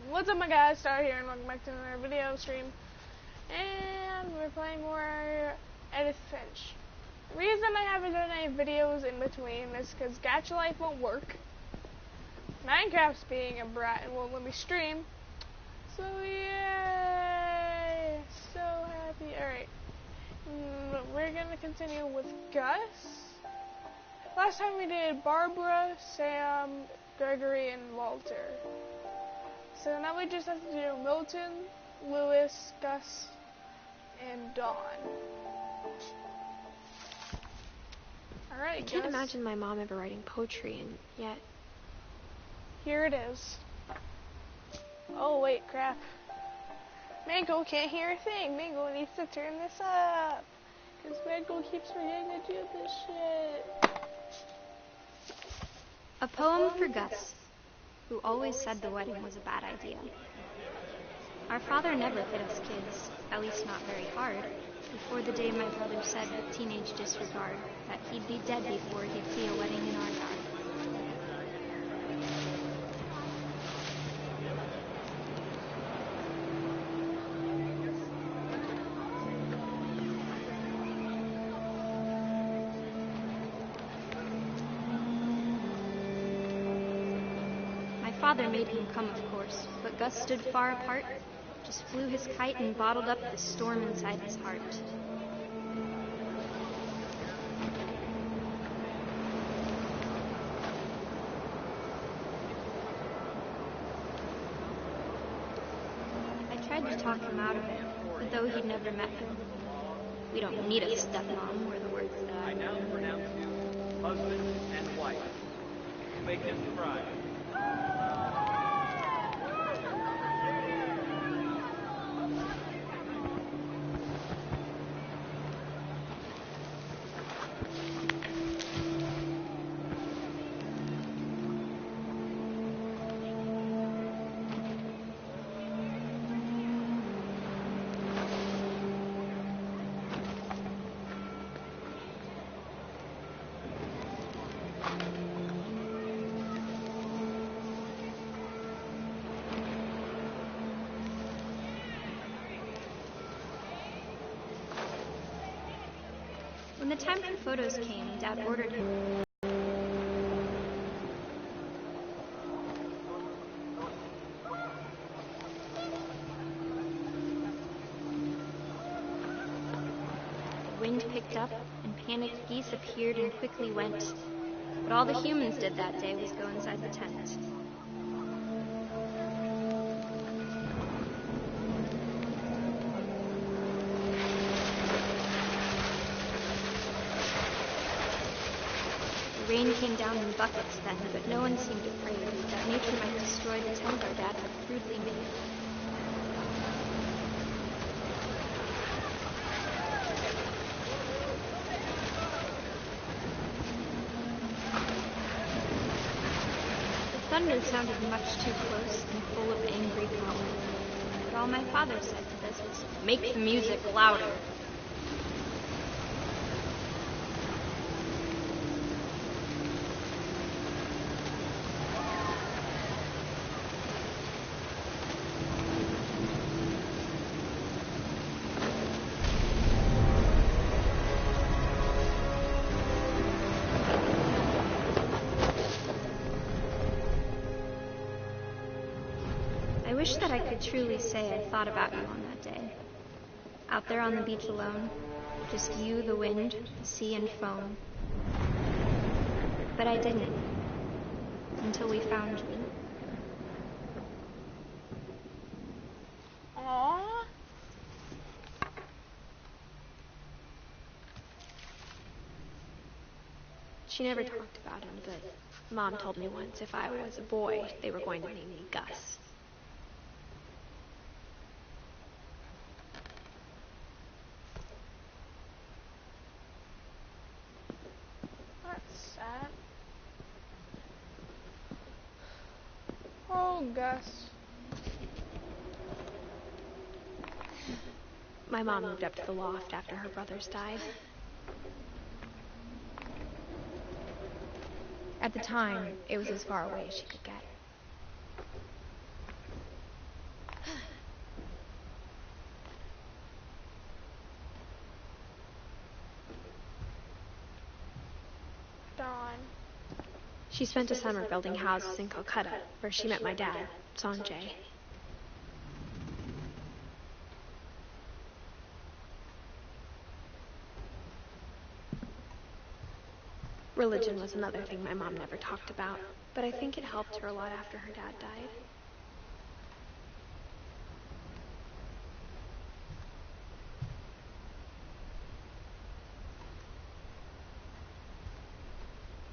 What's up, my guys? Star here, and welcome back to another video stream. And we're playing more Edith Finch. The reason I haven't done any videos in between is because Gacha Life won't work. Minecraft's being a brat and won't let me stream. So yay! So happy. Alright. We're gonna continue with Gus. Last time we did Barbara, Sam, Gregory, and Walter. So now we just have to do Milton, Lewis, Gus, and Dawn. Alright, I can't imagine my mom ever writing poetry, and yet... Here it is. Oh, wait, crap. Mango can't hear a thing. Mango needs to turn this up. Because Mango keeps forgetting to do this shit. A poem for Gus, who always said the wedding was a bad idea. Our father never hit us kids, at least not very hard, before the day my brother said with teenage disregard that he'd be dead before he'd see a wedding in our yard. Father made him come, of course, but Gus stood far apart, just flew his kite and bottled up the storm inside his heart. I tried to talk him out of it, but though he'd never met her, we don't need a stepmom, were the words that I now pronounce you husband and wife. You may kiss the bride. When the time for photos came, Dad ordered him. The wind picked up, and panicked geese appeared and quickly went. But all the humans did that day was go inside the tent. Rain came down in buckets then, but no one seemed afraid that nature might destroy the tent our dad had crudely made. The thunder sounded much too close and full of angry power. But all my father said to this was, "Make the music louder." I wish that I could truly say I thought about you on that day. Out there on the beach alone, just you, the wind, the sea, and foam. But I didn't, until we found you. Aww. She never talked about him, but Mom told me once if I was a boy, they were going to name me Gus. That's sad. Oh, Gus. My mom moved up to the loft after her brothers died. At the time, it was as far away as she could get. Dawn. She spent a summer building houses in Calcutta, where she met my dad, Sanjay. Religion was another thing my mom never talked about, but I think it helped her a lot after her dad died.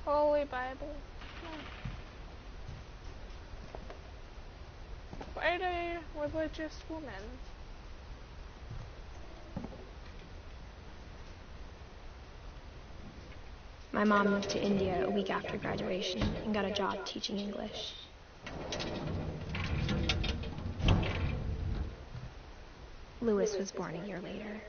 Holy Bible. Quite a religious woman. My mom moved to India a week after graduation and got a job teaching English. Louis was born a year later.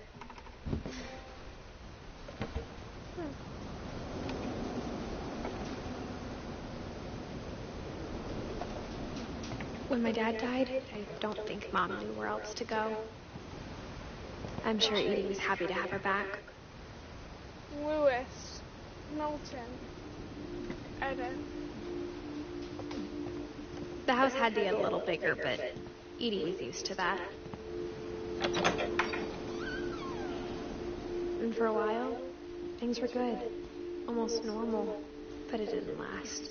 When my dad died, I don't think Mom knew where else to go. I'm sure Edie was happy to have her back. Louis, Milton, Edith. The house had to get a little bigger, but Edie was used to that. And for a while, things were good. Almost normal, but it didn't last.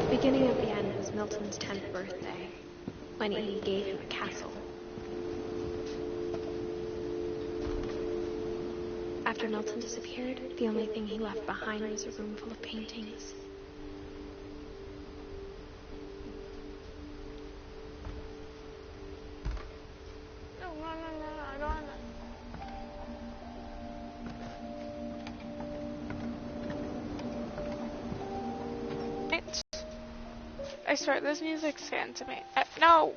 The beginning of the end was Milton's 10th birthday, when Edie gave him a castle. After Milton disappeared, the only thing he left behind was a room full of paintings. No, I don't want that. I swear, this music's getting to me. No!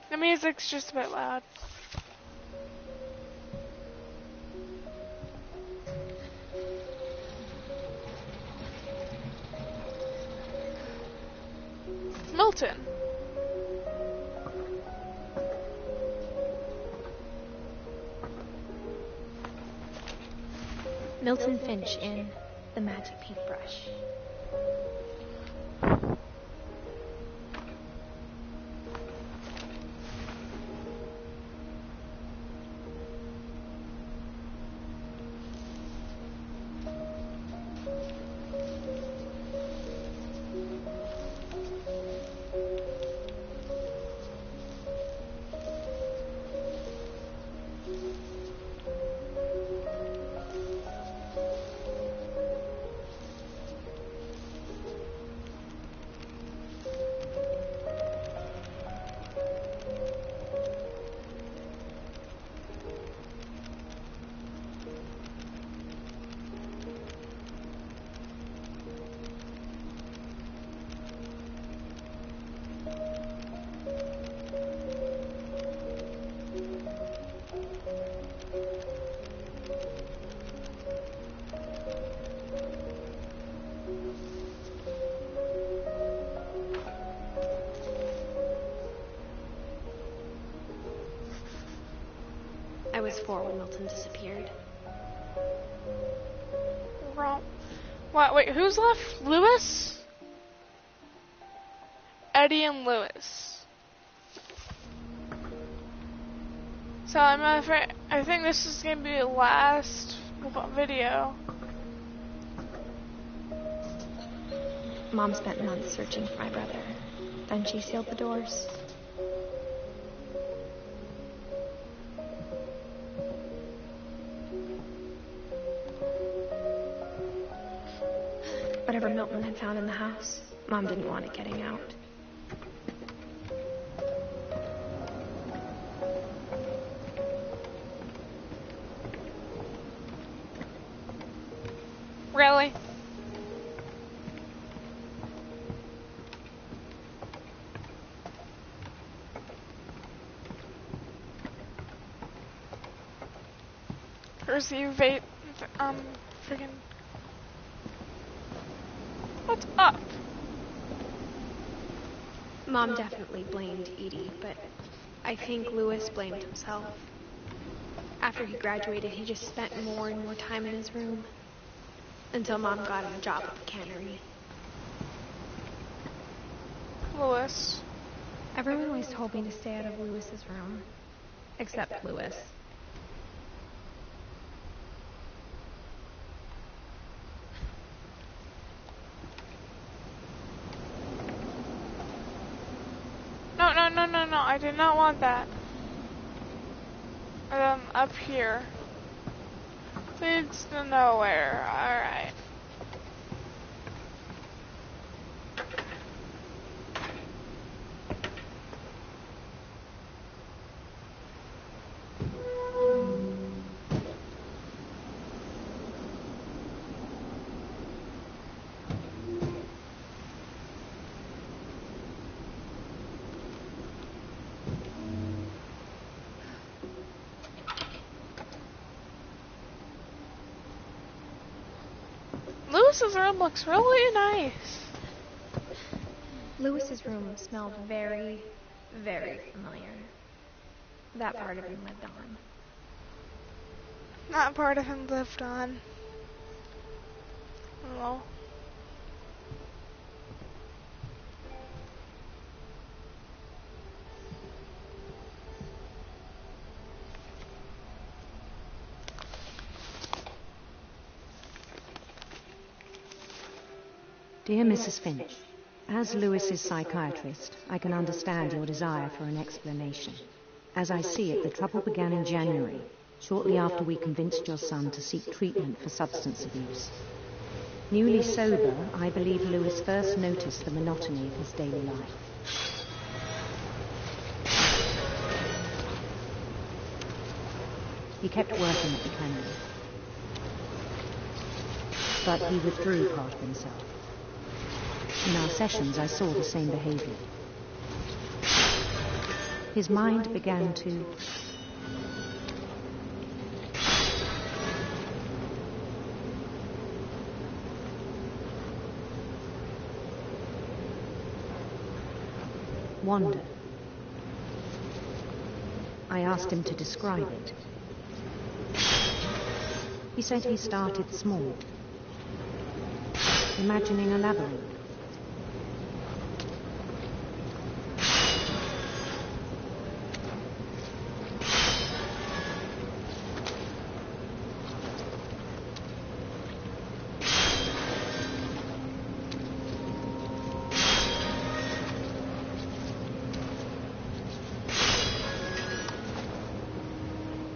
The music's just a bit loud. Milton. Milton Finch in The Magic Paintbrush. I was 4 when Milton disappeared. What? Wait, who's left? Louis? Eddie and Louis. So I think this is gonna be the last video. Mom spent months searching for my brother. Then she sealed the doors. Whatever Milton had found in the house, Mom didn't want it getting out. Really? receive freaking. What's up? Mom definitely blamed Edie, but I think Louis blamed himself. After he graduated, he just spent more and more time in his room. Until Mom got him a job at the cannery. Louis. Everyone always told me to stay out of Louis's room. Except Louis. No, I did not want that. Up here. Leads to nowhere. Alright. Louis's room looks really nice. Louis's room smelled very, very familiar. That part of him lived on. That part of him lived on. Oh. Dear Mrs. Finch, as Louis's psychiatrist, I can understand your desire for an explanation. As I see it, the trouble began in January, shortly after we convinced your son to seek treatment for substance abuse. Newly sober, I believe Louis first noticed the monotony of his daily life. He kept working at the cannery, but he withdrew part of himself. In our sessions, I saw the same behavior. His mind began to wander. I asked him to describe it. He said he started small, imagining a labyrinth.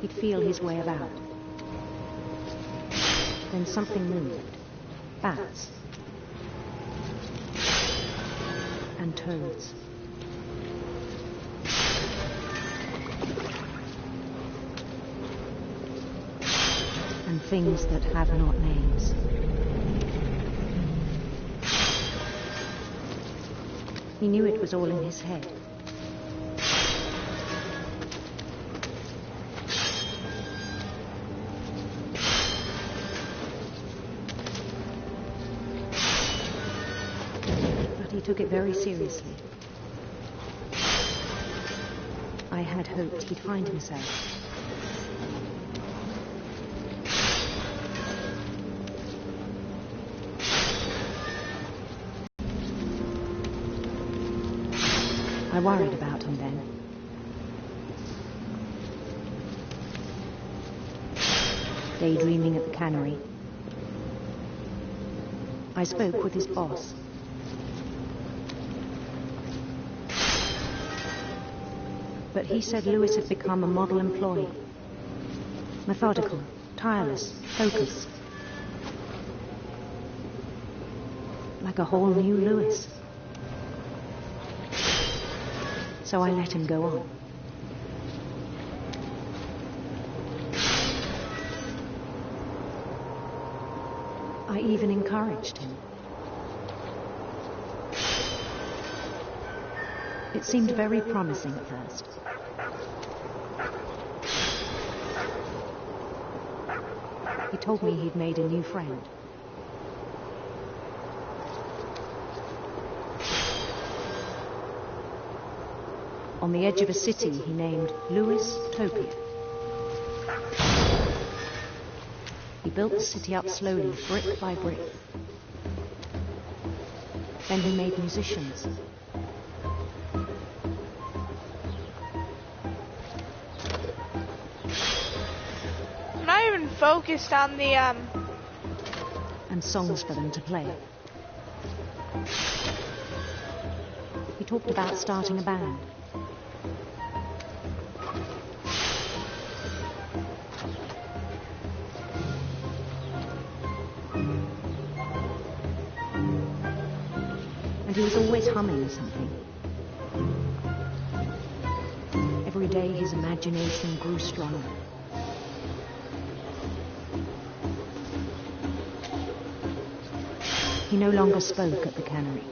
He'd feel his way about. Then something moved. Bats. And toads. And things that have not names. He knew it was all in his head. He took it very seriously. I had hoped he'd find himself. I worried about him then. Daydreaming at the cannery. I spoke with his boss. But he said Louis had become a model employee. Methodical, tireless, focused. Like a whole new Louis. So I let him go on. I even encouraged him. It seemed very promising at first. He told me he'd made a new friend. On the edge of a city he named Louis Topia. He built the city up slowly, brick by brick. Then he made musicians. I'm not even focused on the, And songs for them to play. He talked about starting a band. And he was always humming something. Every day his imagination grew stronger. He no longer spoke at the cannery.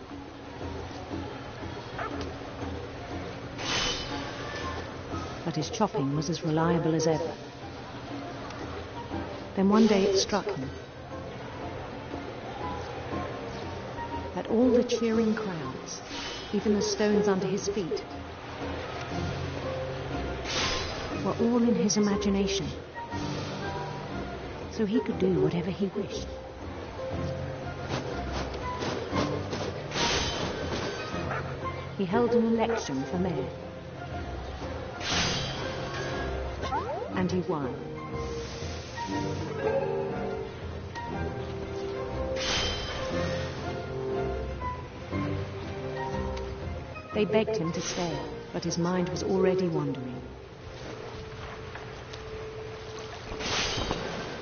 But his chopping was as reliable as ever. Then one day it struck him that all the cheering crowds, even the stones under his feet, were all in his imagination, so he could do whatever he wished. He held an election for mayor, and he won. They begged him to stay, but his mind was already wandering.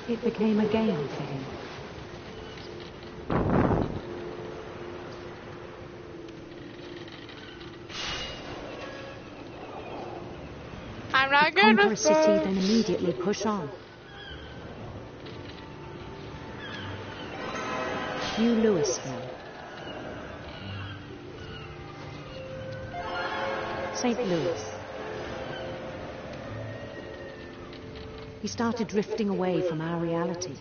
It became a game for him. I'm not good Conquer a with city, birds. then immediately push on. New Louisville. St. Louis. He started drifting away from our reality.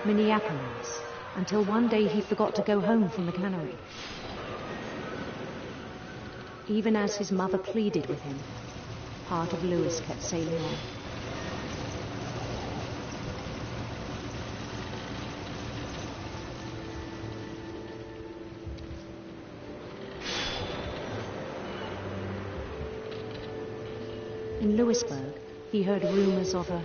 Minneapolis, until one day he forgot to go home from the cannery. Even as his mother pleaded with him, part of Louis kept sailing on. In Louisburg, he heard rumors of a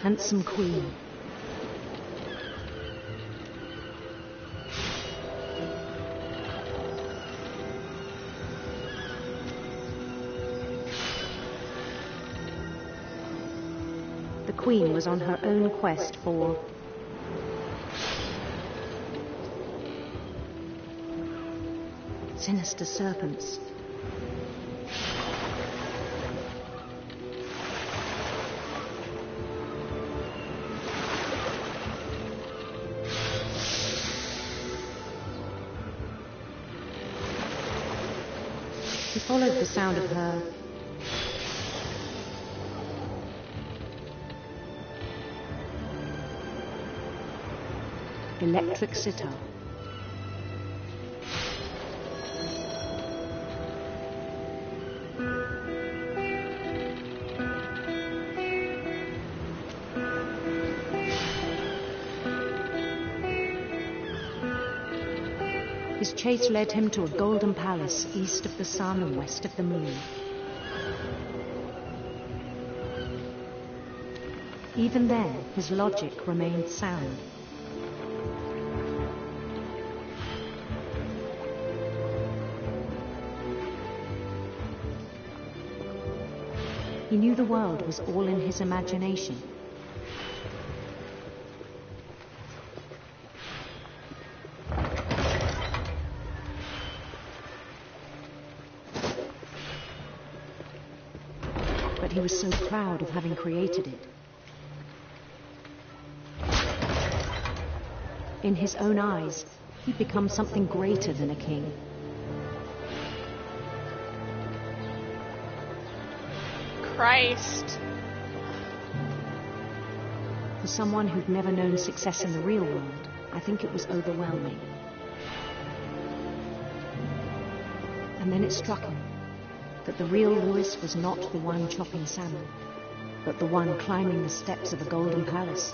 handsome queen. The queen was on her own quest for sinister serpents. He followed the sound of her electric sitar. His chase led him to a golden palace east of the sun and west of the moon. Even there, his logic remained sound. He knew the world was all in his imagination. But he was so proud of having created it. In his own eyes, he'd become something greater than a king. Christ. For someone who'd never known success in the real world, I think it was overwhelming. And then it struck him that the real Lewis was not the one chopping salmon, but the one climbing the steps of a golden palace.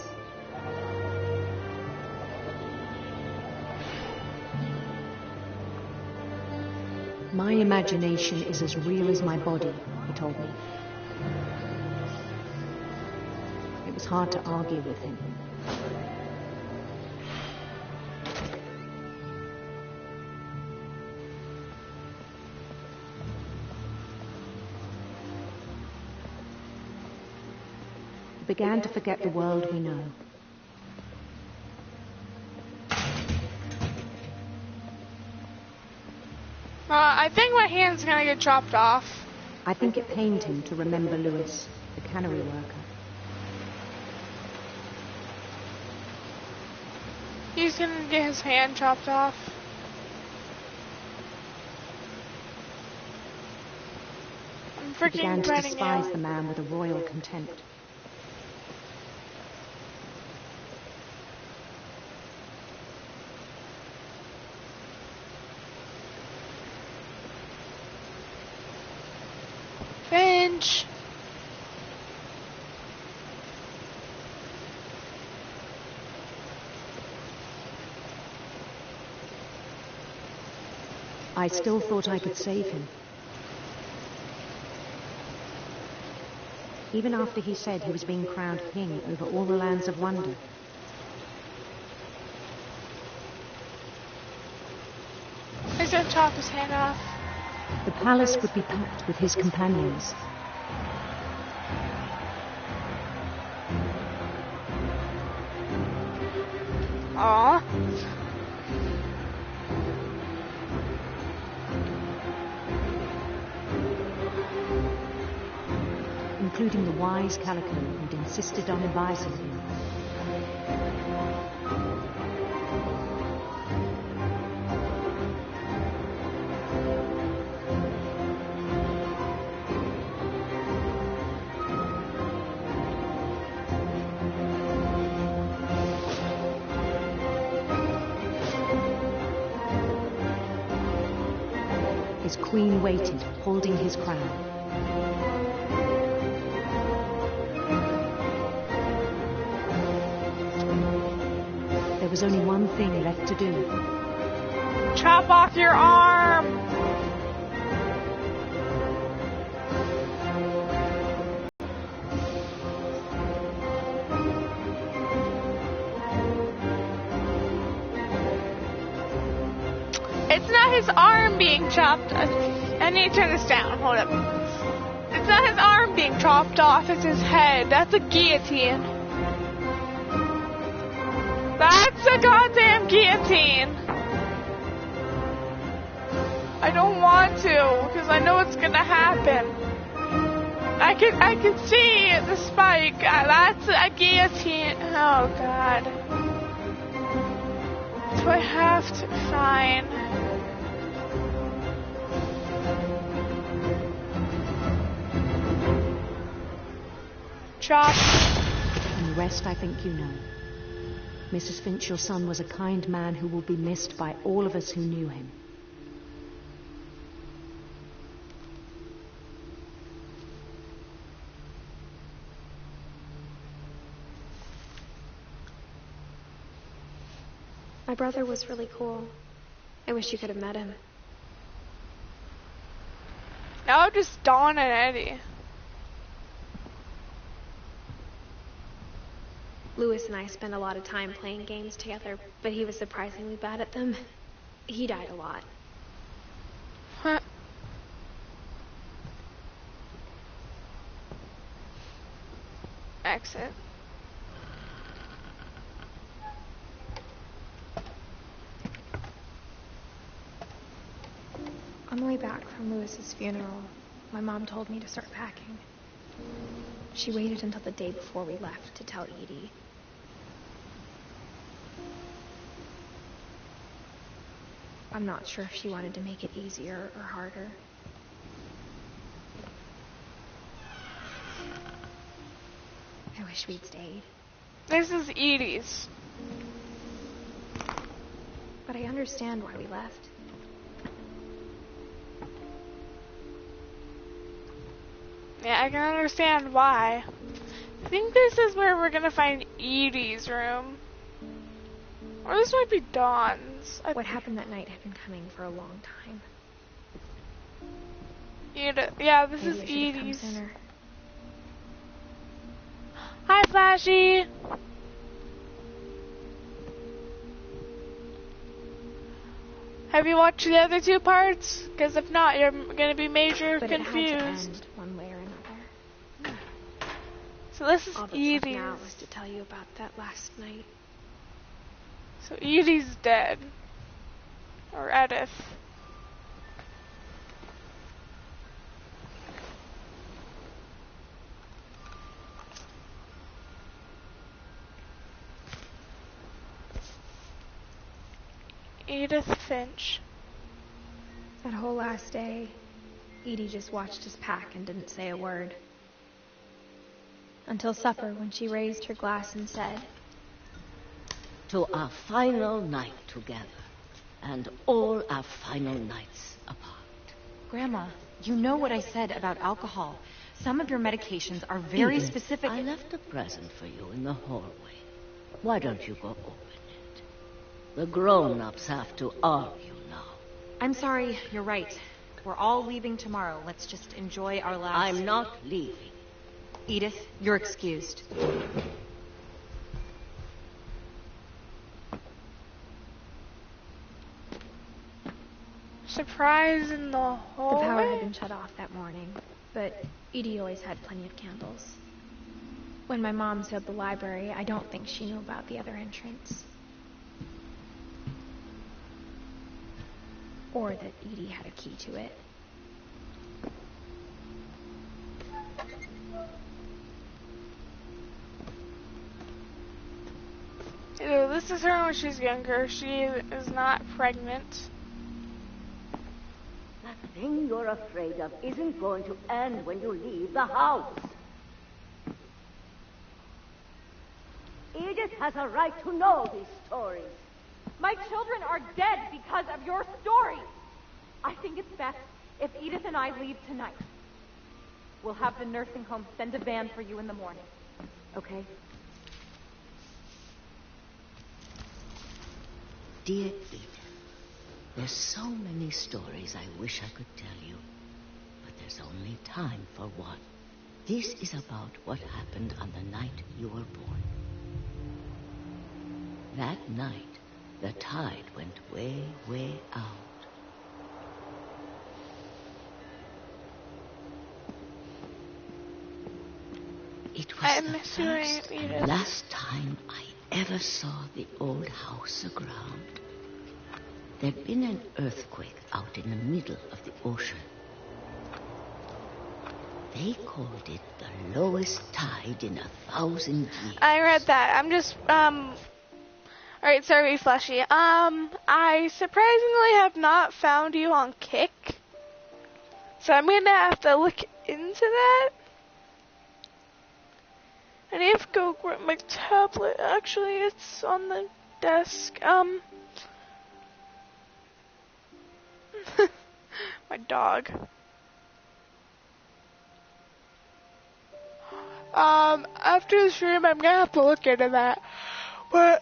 My imagination is as real as my body, he told me. It was hard to argue with him. We began to forget the world we know. I think my hand's gonna get chopped off. I think it pained him to remember Lewis, the cannery worker. He's gonna get his hand chopped off. I'm He began freaking to dreading despise it. the man with a royal contempt. Finch! I still thought I could save him. Even after he said he was being crowned king over all the lands of wonder. He's gonna chop his hand off. The palace would be packed with his companions. Aww. Including the wise Calico who'd insisted on advising him. His queen waited, holding his crown. There was only one thing left to do. Chop off your arm! It's not his arm being chopped. I need to turn this down. Hold up. It's not his arm being chopped off, it's his head. That's a guillotine. That's a goddamn guillotine. I don't want to, because I know it's gonna happen. I can see the spike. That's a guillotine. Oh god. Do I have to? Fine. Chop. And the rest I think you know. Mrs. Finch, your son was a kind man who will be missed by all of us who knew him. My brother was really cool. I wish you could have met him. Now just Dawn and Eddie. Lewis and I spent a lot of time playing games together, but he was surprisingly bad at them. He died a lot. Huh. Exit. On the way back from Lewis's funeral, my mom told me to start packing. She waited until the day before we left to tell Edie. I'm not sure if she wanted to make it easier or harder. I wish we'd stayed. This is Edie's. But I understand why we left. Yeah, I can understand why. I think this is where we're gonna find Edie's room. Or this might be Dawn's. What happened that night had been coming for a long time. Yeah, this is Edie's. Hi, Flashy! Have you watched the other two parts? Because if not, you're gonna be major confused. It had to end one way or another. So this is All that's Edie's. left now was to tell you about that last night. So Edie's dead. Or Edith. Edith Finch. That whole last day, Edie just watched us pack and didn't say a word. Until supper, when she raised her glass and said, "To our final night together, and all our final nights apart." Grandma, you know what I said about alcohol. Some of your medications are very Edith, specific. I left a present for you in the hallway. Why don't you go open it? The grown-ups have to argue now. I'm sorry, you're right. We're all leaving tomorrow. Let's just enjoy our last... I'm not leaving. Edith, you're excused. Surprise in the hallway? the power had been shut off that morning, but Edie always had plenty of candles. When my mom sealed the library, I don't think she knew about the other entrance. Or that Edie had a key to it. Ew, this is her when she's younger. She is not pregnant. That thing you're afraid of isn't going to end when you leave the house. Edith has a right to know these stories. My children are dead because of your story. I think it's best if Edith and I leave tonight. We'll have the nursing home send a van for you in the morning. Okay? Dear Edith, there's so many stories I wish I could tell you, but there's only time for one. This is about what happened on the night you were born. That night, the tide went way, way out. It was the first and last time I ever saw the old house aground. There'd been an earthquake out in the middle of the ocean. They called it the lowest tide in 1,000 years. I read that. I'm just, Alright, sorry, Flashy. I surprisingly have not found you on Kick. So I'm gonna have to look into that. I need to go grab my tablet. Actually, it's on the desk. My dog. After the stream, I'm gonna have to look into that. But,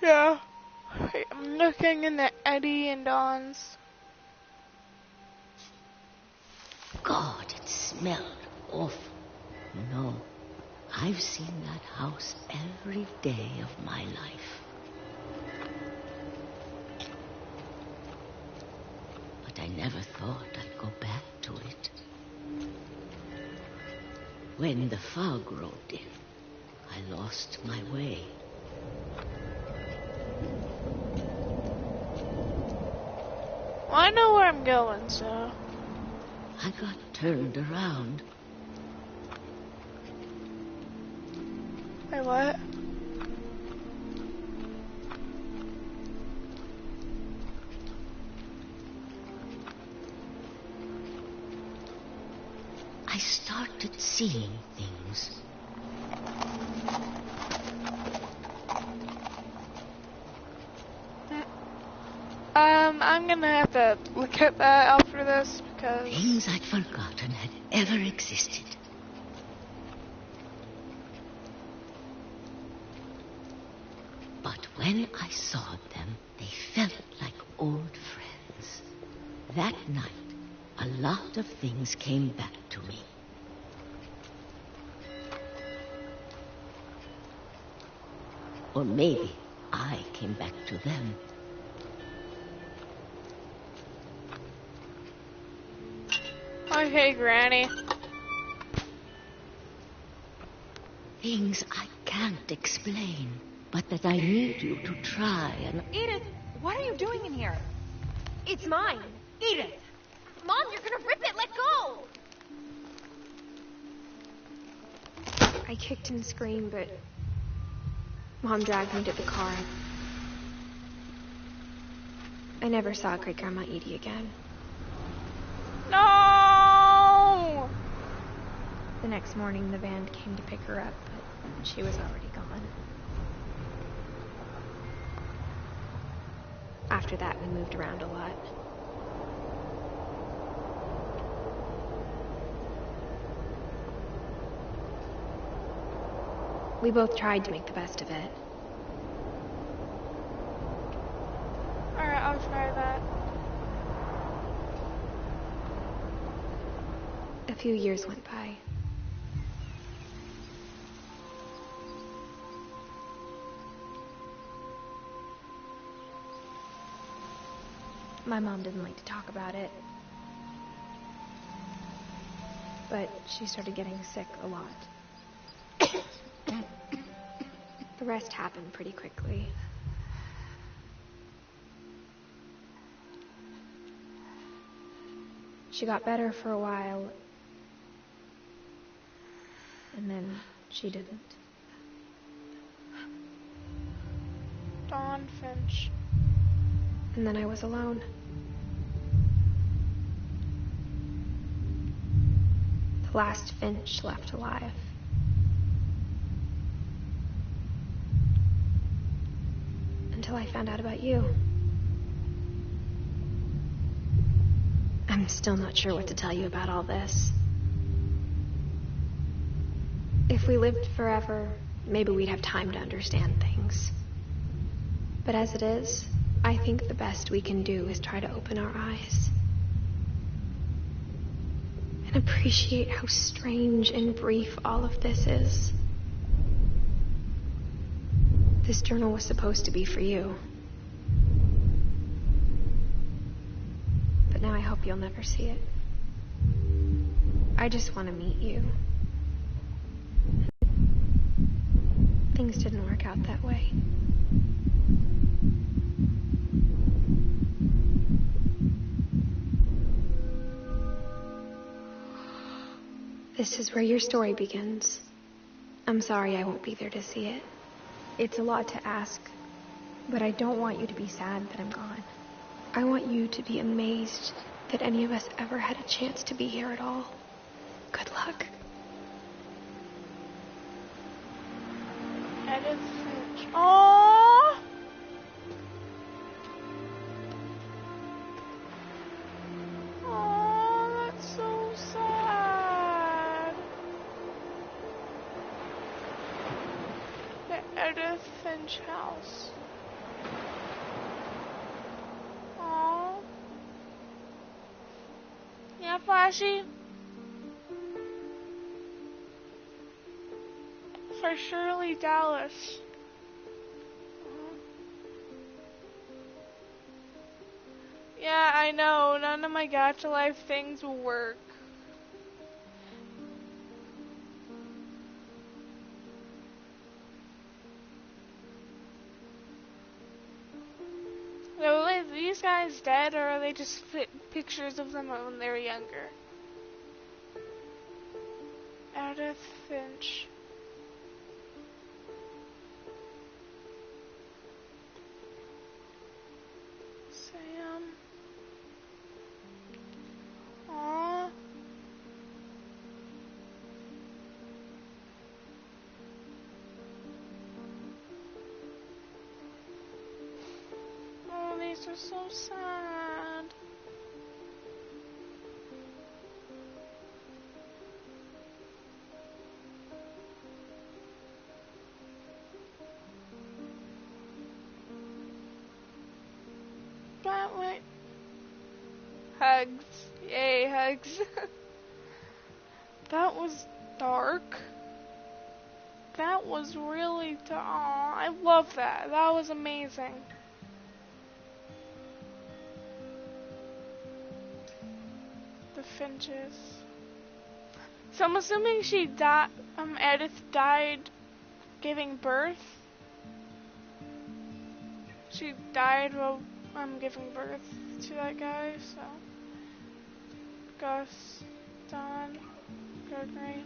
yeah. I'm looking into Eddie and Dawn's. God, it smelled awful. No, I've seen that house every day of my life. But I never thought I'd go back to it. When the fog rolled in, I lost my way. Well, I know where I'm going, so... I got turned around. Wait, what? I started seeing things. I'm gonna have to look at that after this because... Things I'd forgotten had ever existed. But when I saw them, they felt like old friends. That night, a lot of things came back to me. Or maybe I came back to them. Okay, Granny. Things I can't explain, but that I need you to try and... Edith, what are you doing in here? It's mine. Edith! Mom, you're gonna rip it. Let go. I kicked and screamed, but Mom dragged me to the car. I never saw Great Grandma Edie again. No! The next morning, the band came to pick her up, but she was already gone. After that, we moved around a lot. We both tried to make the best of it. Alright, I'll try that. A few years went by. My mom didn't like to talk about it, but she started getting sick a lot. The rest happened pretty quickly. She got better for a while, and then she didn't. Dawn Finch. And then I was alone. The last Finch left alive. Until I found out about you. I'm still not sure what to tell you about all this. If we lived forever, maybe we'd have time to understand things. But as it is, I think the best we can do is try to open our eyes. And appreciate how strange and brief all of this is. This journal was supposed to be for you. But now I hope you'll never see it. I just want to meet you. Things didn't work out that way. This is where your story begins. I'm sorry I won't be there to see it. It's a lot to ask, but I don't want you to be sad that I'm gone. I want you to be amazed that any of us ever had a chance to be here at all. Good luck. Edith Finch. Aww! Aww, that's so sad. The Edith Finch house. Aww. Yeah, Flashy? For Shirley Dallas. Yeah, I know. None of my Gacha Life things will work. Are these guys dead, or are they just pictures of them when they were younger? Edith Finch. Sam. Aww. guys are so sad. But wait. Hugs. Yay, hugs. That was dark. That was really dark. I love that. That was amazing. The Finches. So I'm assuming she died. Edith died giving birth. She died while giving birth to that guy. So Gus, Don, Gregory.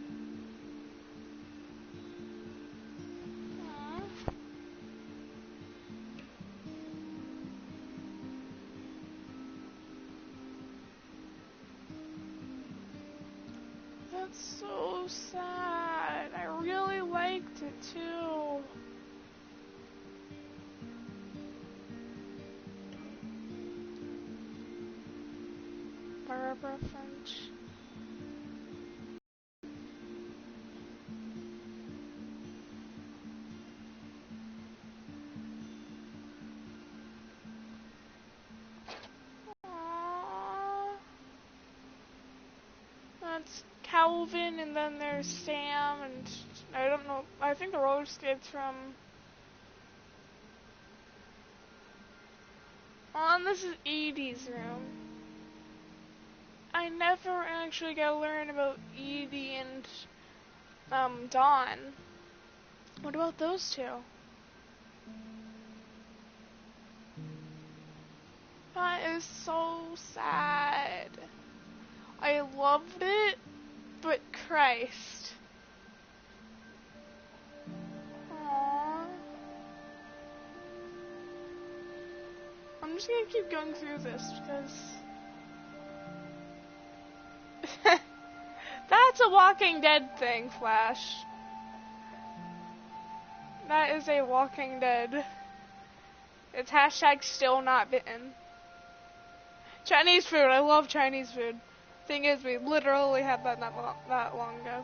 That's so sad. I really liked it too. Barbara Finch. Aww. That's Calvin, and then there's Sam, and I don't know. I think the roller skates from. Oh, and this is Edie's room. I never actually got to learn about Edie and Dawn. What about those two? That is so sad. I loved it, but Christ. Aww. I'm just gonna keep going through this because that's a Walking Dead thing, Flash. That is a Walking Dead. It's hashtag still not bitten. Chinese food. I love Chinese food. Thing is, we literally had that not long ago.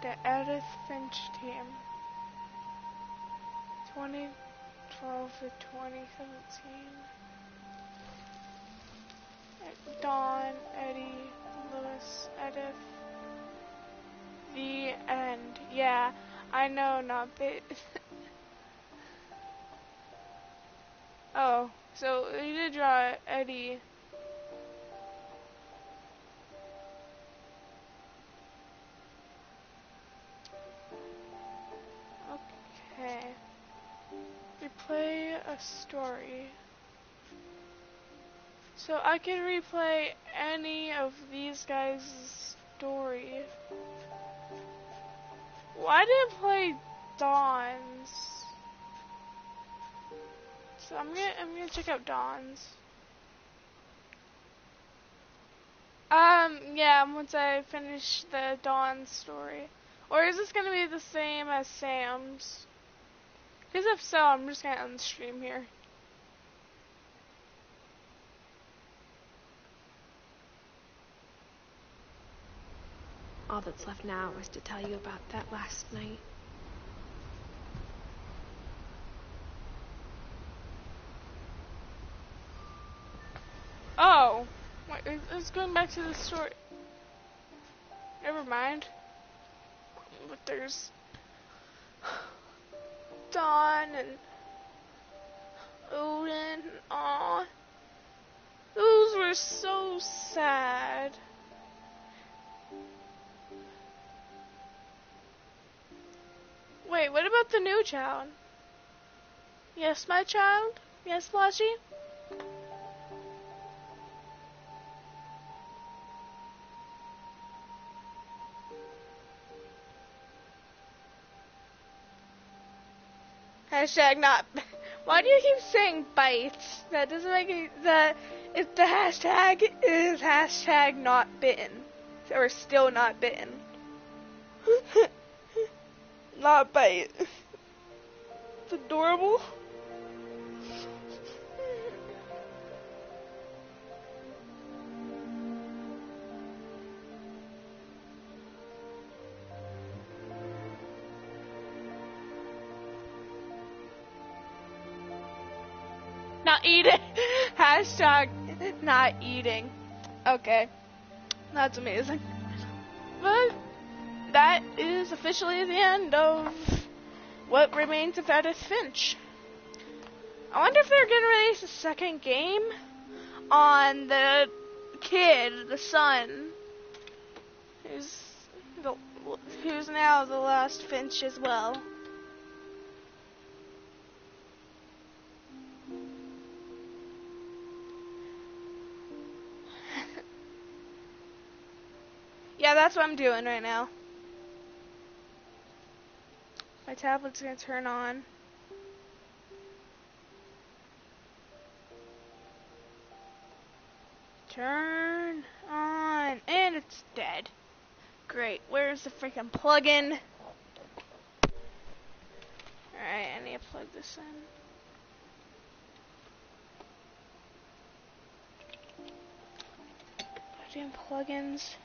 The Edith Finch team. 2012 to 2017. Dawn, Eddie, Lewis, Edith. The end. Yeah, I know, not bit. Oh, so we did draw Eddie. Okay. Replay a story. So I can replay any of these guys' story. Why did I play Dawn's? So I'm gonna check out Dawn's. Yeah, once I finish the Dawn story. Or is this gonna be the same as Sam's? Because if so, I'm just gonna end the stream here. All that's left now is to tell you about that last night. Oh, wait, it's going back to the story. Never mind. But there's Dawn and Odin. Aw, those were so sad. Wait, what about the new child? Yes, my child? Yes, Flashy? Hashtag not. Why do you keep saying bites? That doesn't make any. If the hashtag is hashtag not bitten, or still not bitten. Not bite. It's adorable. not eating. Hashtag not eating. Okay. That's amazing. But that is officially the end of What Remains of Edith Finch. I wonder if they're going to release a second game on the kid, the son, who's now the last Finch as well. Yeah, that's what I'm doing right now. My tablet's gonna turn on. Turn on. And it's dead. Great. Where's the freaking plug-in? Alright, I need to plug this in. Goddamn plugins.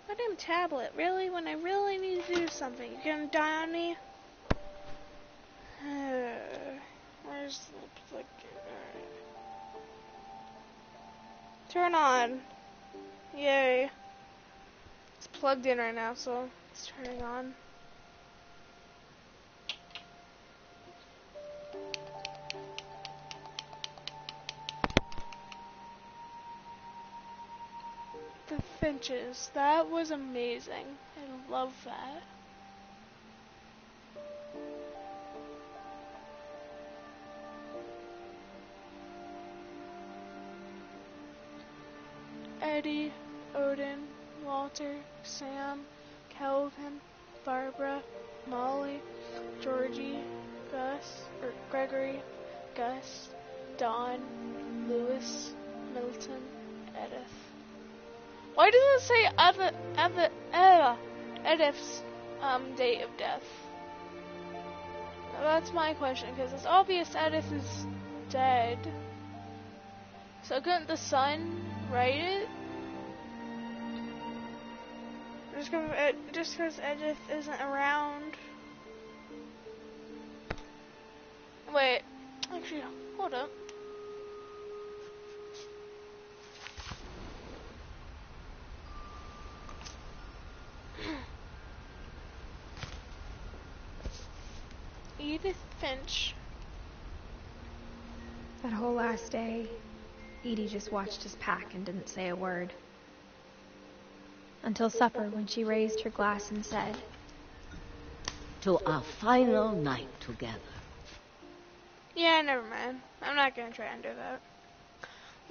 Goddamn tablet. Really? When I really need to do something, you're gonna die on me? Where's the plug? Alright. Turn on. Yay. It's plugged in right now, so it's turning on. The Finches. That was amazing. I love that. Eddie, Odin, Walter, Sam, Kelvin, Barbara, Molly, Georgie, Gregory, Gus, Don, Lewis, Milton, Edith. Why does it say Edith's date of death? Now that's my question, because it's obvious Edith is dead. So couldn't the son write it? Just because Edith isn't around. Wait, actually, hold up. Edith Finch. That whole last day, Edie just watched us pack and didn't say a word. Until supper, when she raised her glass and said, To our final night together. Yeah, never mind. I'm not gonna try and do that.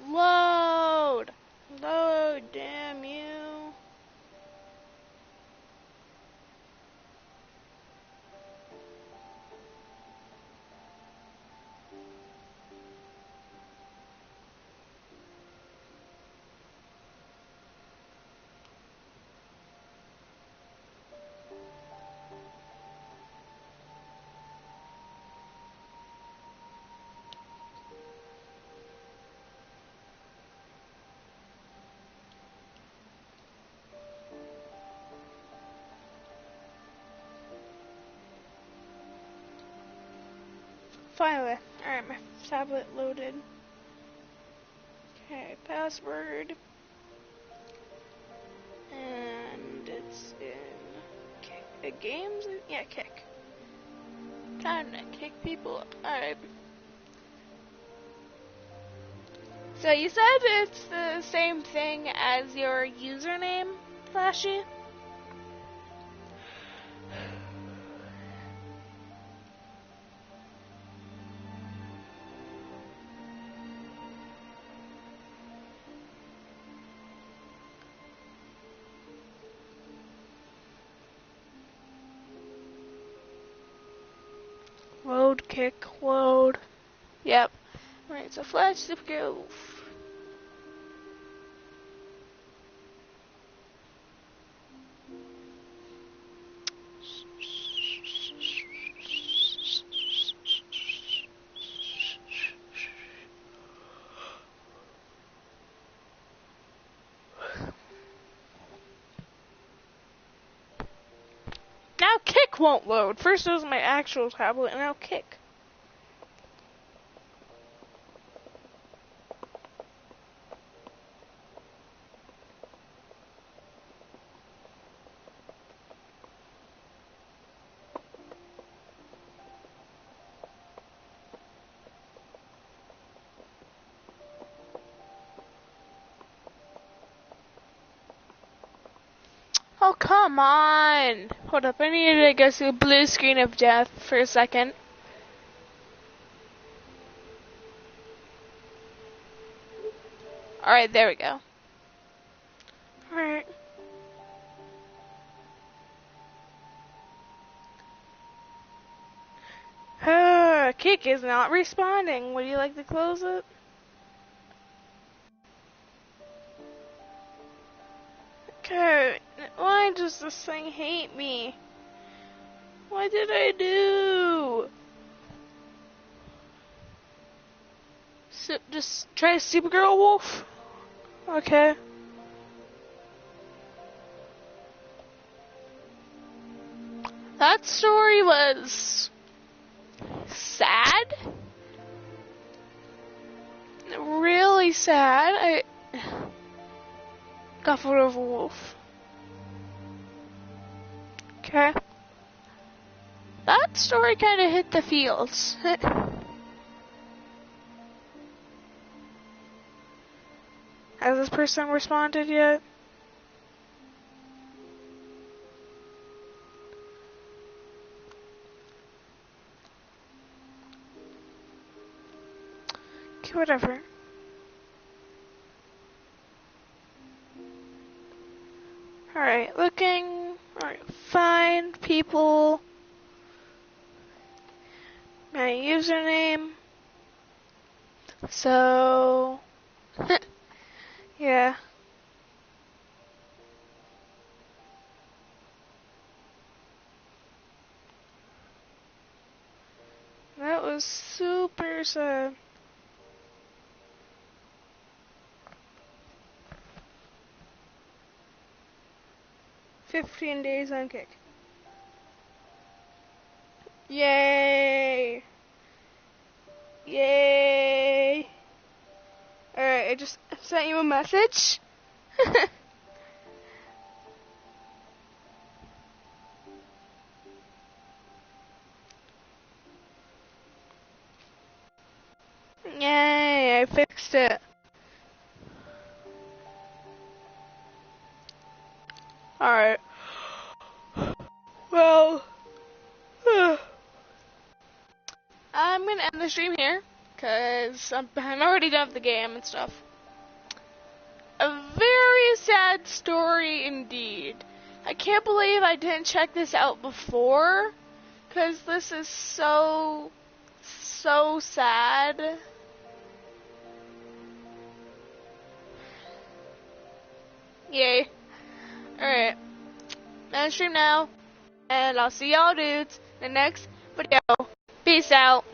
Load! Load, damn you. Finally. Alright, my tablet loaded. Okay, password. And it's in games? Yeah, kick. Time to kick people up. Alright. So you said it's the same thing as your username, Flashy? Load, kick, load. Yep. Alright, so Flash Supergirl. Now kick won't load. First it was my actual tablet, and now kick. Oh, come on! Hold up, I need to go see a blue screen of death for a second. Alright, there we go. Alright. Kick is not responding. Would you like to close it? Okay. Why does this thing hate me? What did I do? Just try Supergirl Wolf? Okay. That story was sad. Really sad. I got fooled over Wolf. Okay. That story kind of hit the feels. Has this person responded yet? Okay, whatever. Alright, looking. Alright, find people. My username. So, yeah. That was super sad. "15 days on Kick." Yay! Yay! Alright, I just sent you a message. Yay, I fixed it. Alright. Well, I'm gonna end the stream here, because I'm already done with the game and stuff. A very sad story indeed. I can't believe I didn't check this out before, because this is so sad. Yay. Alright. End stream now, and I'll see y'all dudes in the next video. Peace out.